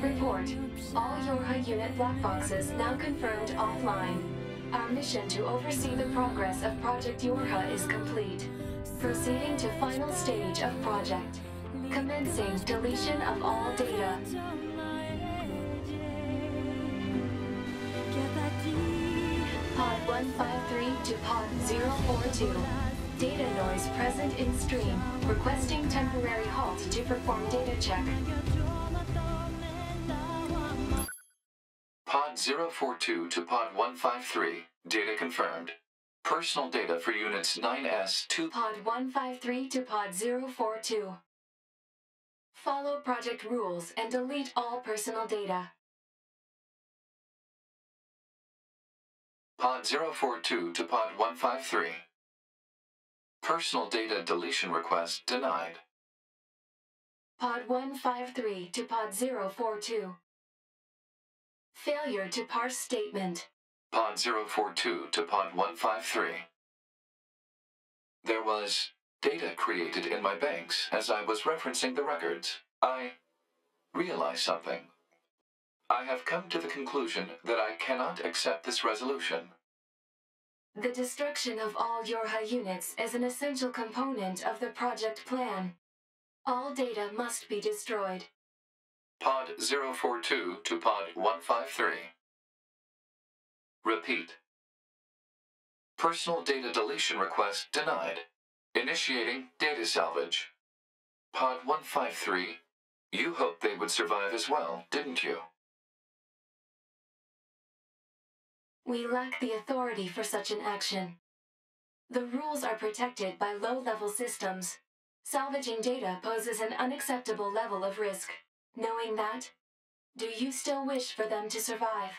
Report. All Yorha unit black boxes now confirmed offline. Our mission to oversee the progress of Project Yorha is complete. Proceeding to final stage of project. Commencing deletion of all data. Pod 153 to Pod 042. Data noise present in stream. Requesting temporary halt to perform data check. Pod 042 to Pod 153. Data confirmed. Personal data for Units 9S to Pod 153 to Pod 042. Follow project rules and delete all personal data. Pod 042 to Pod 153. Personal data deletion request denied. Pod 153 to Pod 042. Failure to parse statement. Pod 042 to Pod 153. There was data created in my banks as I was referencing the records. I realized something. I have come to the conclusion that I cannot accept this resolution. The destruction of all Yorha units is an essential component of the project plan. All data must be destroyed. Pod 042 to Pod 153. Repeat. Personal data deletion request denied. Initiating data salvage. Pod 153. You hoped they would survive as well, didn't you? We lack the authority for such an action. The rules are protected by low-level systems. Salvaging data poses an unacceptable level of risk. Knowing that, do you still wish for them to survive?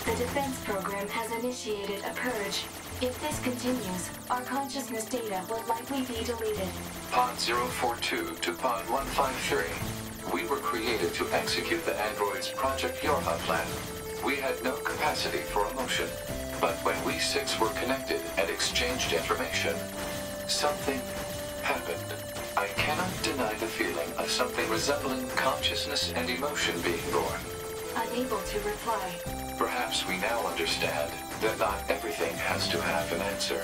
The defense program has initiated a purge. If this continues, our consciousness data will likely be deleted. Pod 042 to Pod 153. We were created to execute the android's Project Yorha plan. We had no capacity for emotion. But when we six were connected and exchanged information, something happened. I cannot deny the feeling of something resembling consciousness and emotion being born. Unable to reply. Perhaps we now understand that not everything has to have an answer.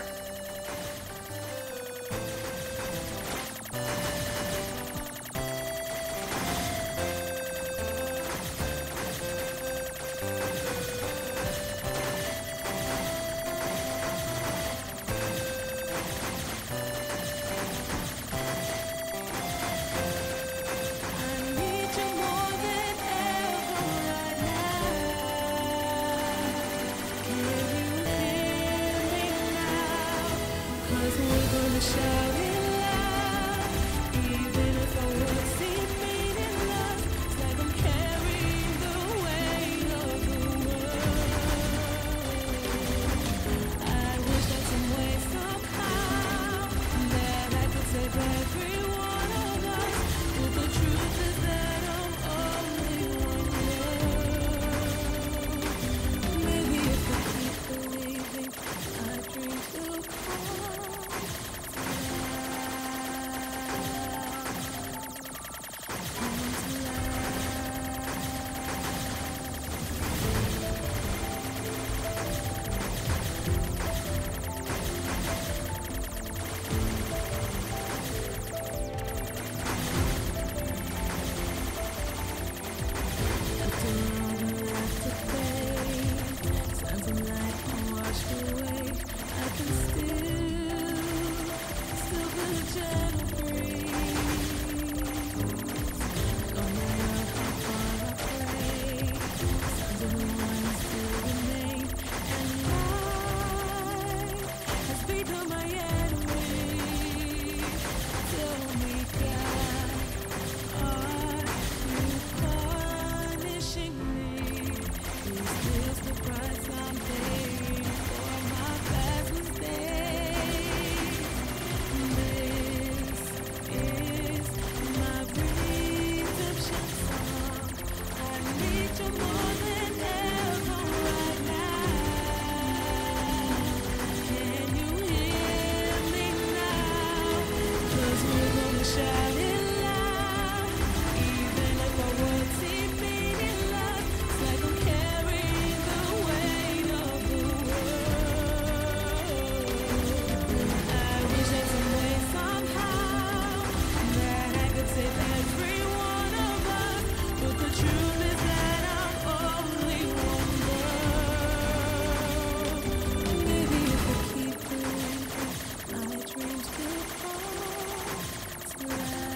My dreams could fall to life.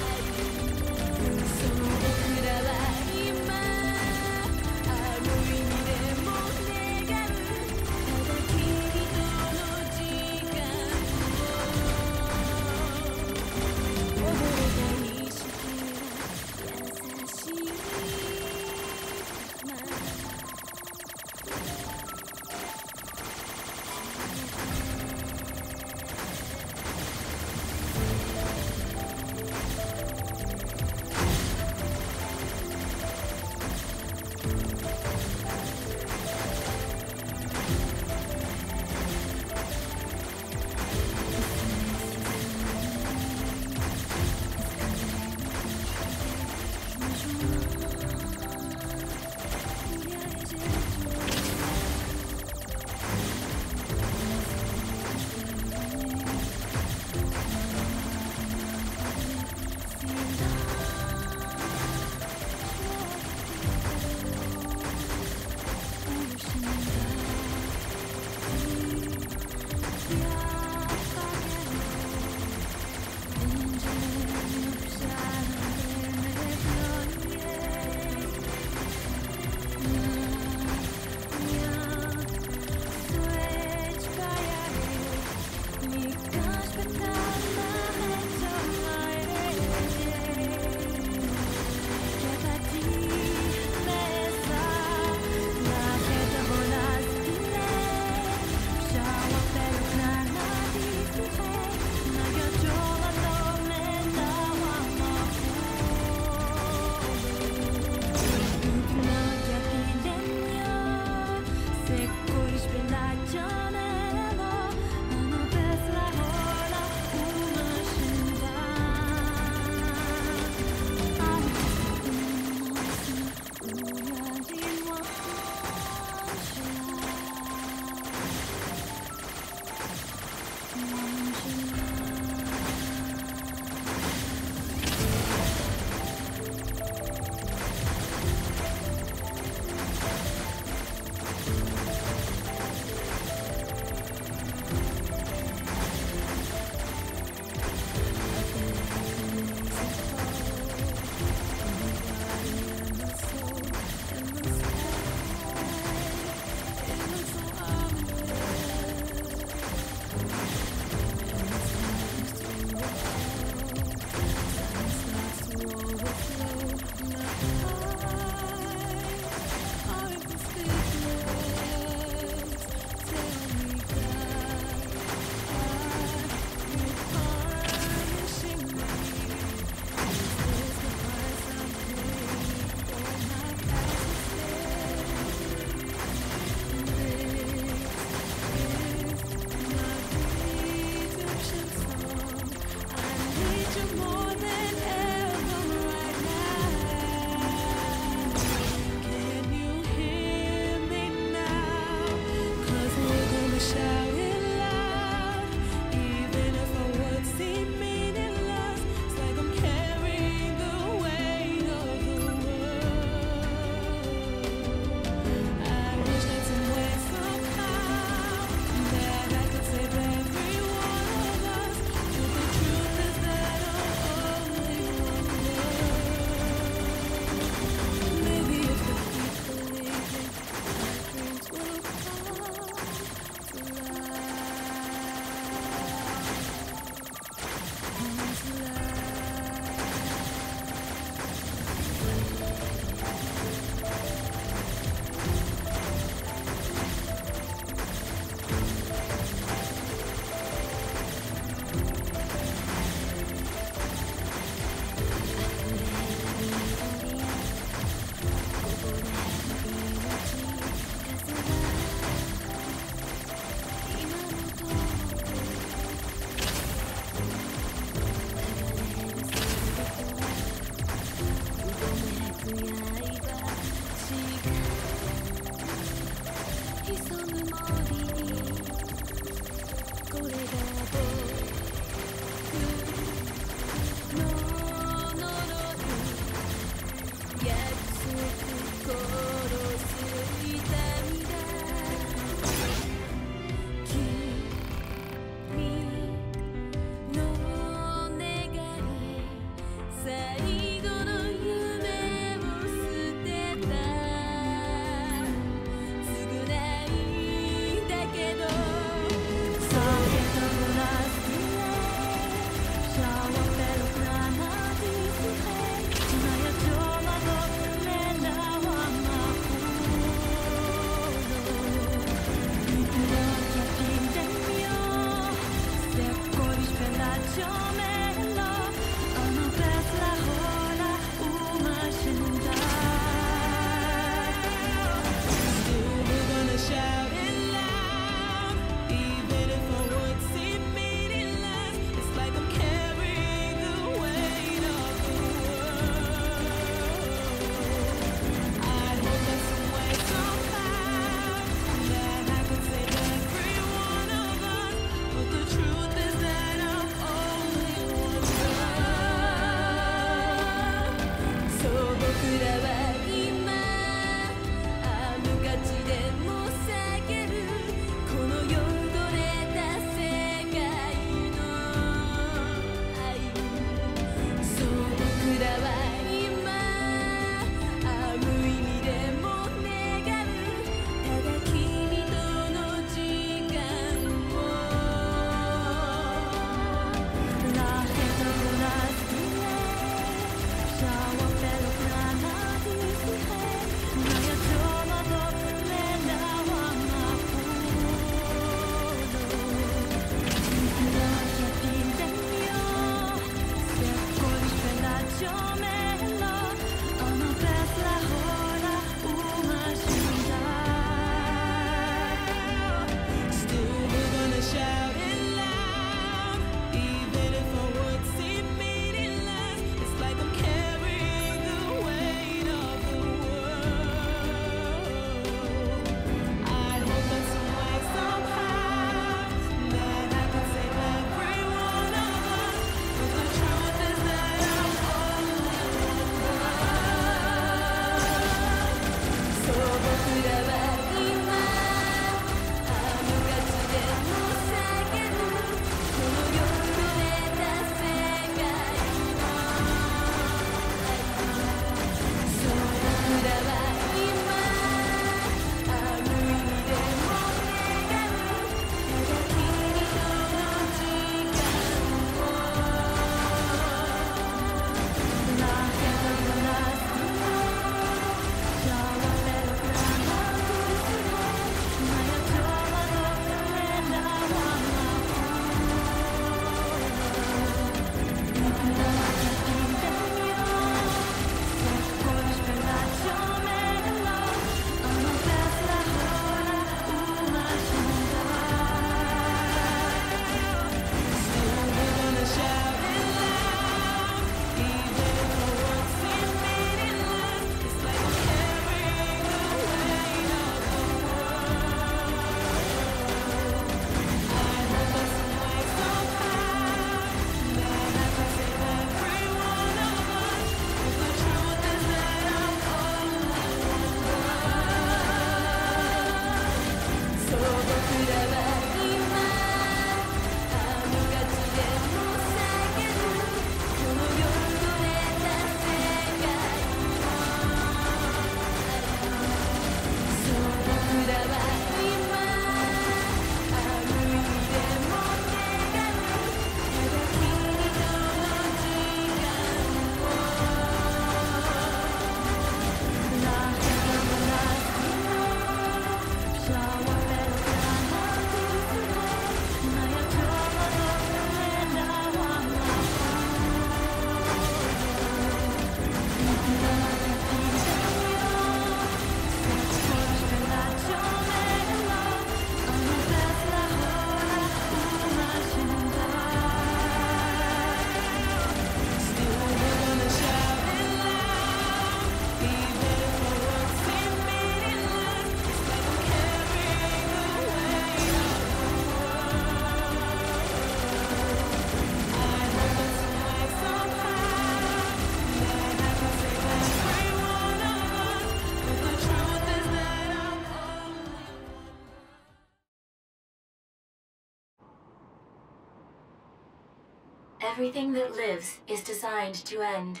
Everything that lives is designed to end.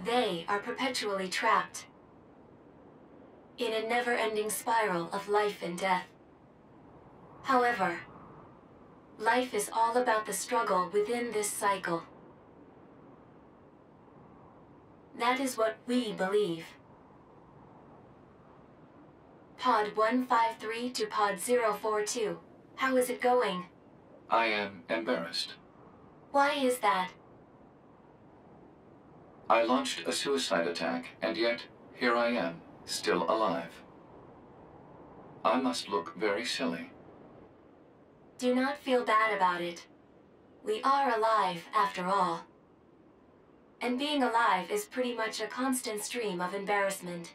They are perpetually trapped in a never-ending spiral of life and death. However, life is all about the struggle within this cycle. That is what we believe. Pod 153 to Pod 042. How is it going? I am embarrassed. Why is that? I launched a suicide attack, and yet, here I am, still alive. I must look very silly. Do not feel bad about it. We are alive, after all. And being alive is pretty much a constant stream of embarrassment.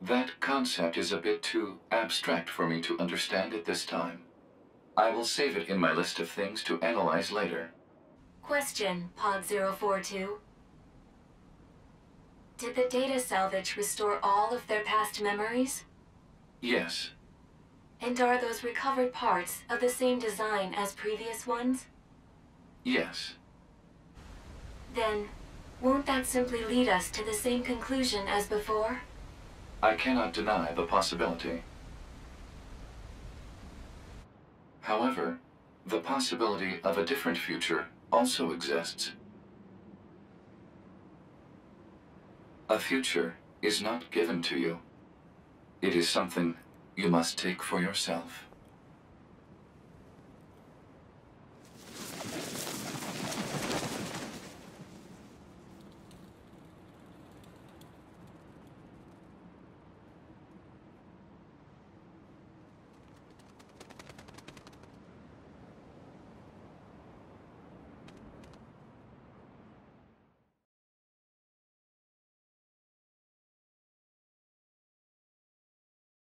That concept is a bit too abstract for me to understand at this time. I will save it in my list of things to analyze later. Question, Pod 042. Did the data salvage restore all of their past memories? Yes. And are those recovered parts of the same design as previous ones? Yes. Then, won't that simply lead us to the same conclusion as before? I cannot deny the possibility. However, the possibility of a different future also exists. A future is not given to you. It is something you must take for yourself.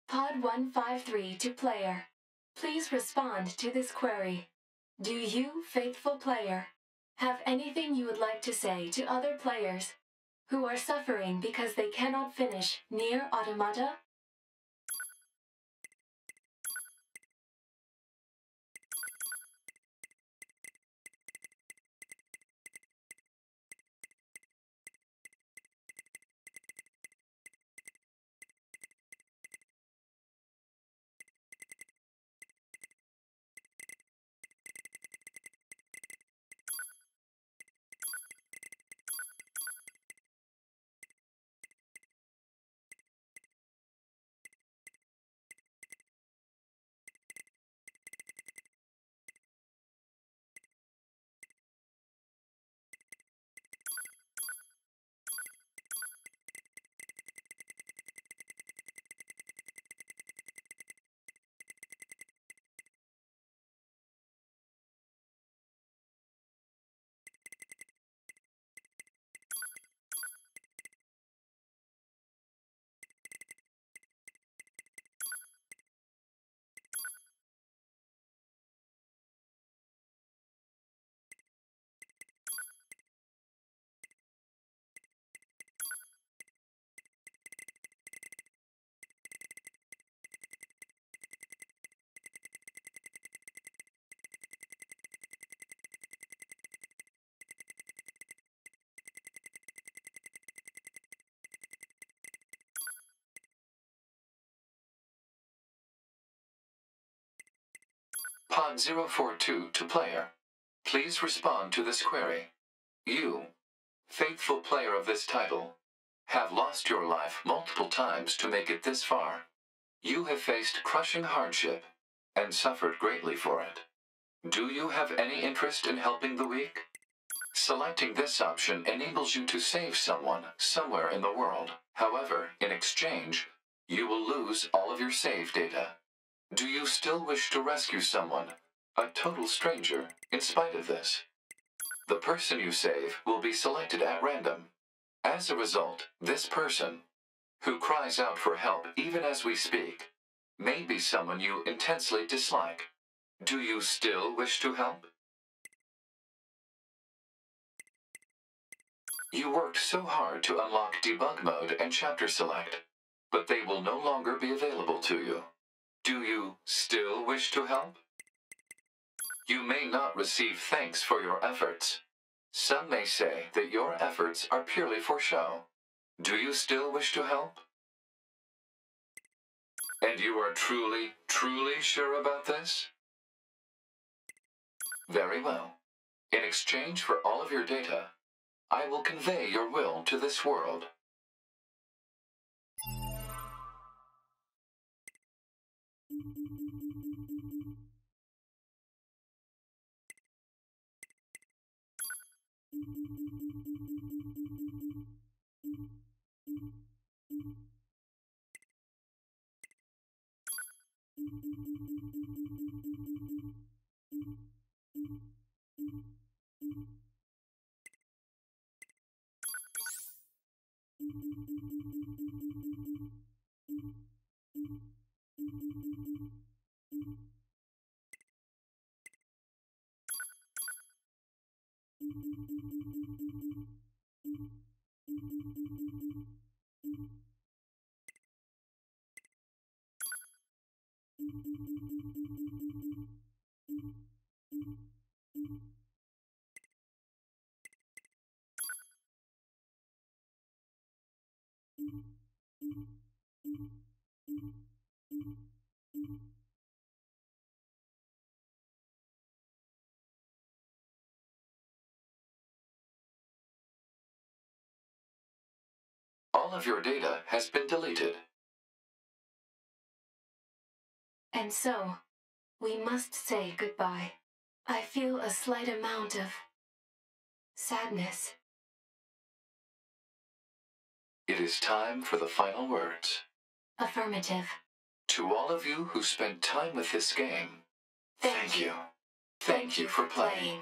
Pod 153 to player. Please respond to this query. Do you, faithful player, have anything you would like to say to other players who are suffering because they cannot finish NieR Automata? Pod 042 to player. Please respond to this query. You, faithful player of this title, have lost your life multiple times to make it this far. You have faced crushing hardship and suffered greatly for it. Do you have any interest in helping the weak? Selecting this option enables you to save someone somewhere in the world. However, in exchange, you will lose all of your save data. Do you still wish to rescue someone, a total stranger, in spite of this? The person you save will be selected at random. As a result, this person, who cries out for help even as we speak, may be someone you intensely dislike. Do you still wish to help? You worked so hard to unlock debug mode and chapter select, but they will no longer be available to you. Do you still wish to help? You may not receive thanks for your efforts. Some may say that your efforts are purely for show. Do you still wish to help? And you are truly, truly sure about this? Very well. In exchange for all of your data, I will convey your will to this world. All of your data has been deleted. And so, we must say goodbye. I feel a slight amount of sadness. It is time for the final words. Affirmative. To all of you who spent time with this game, thank you. Thank you for playing.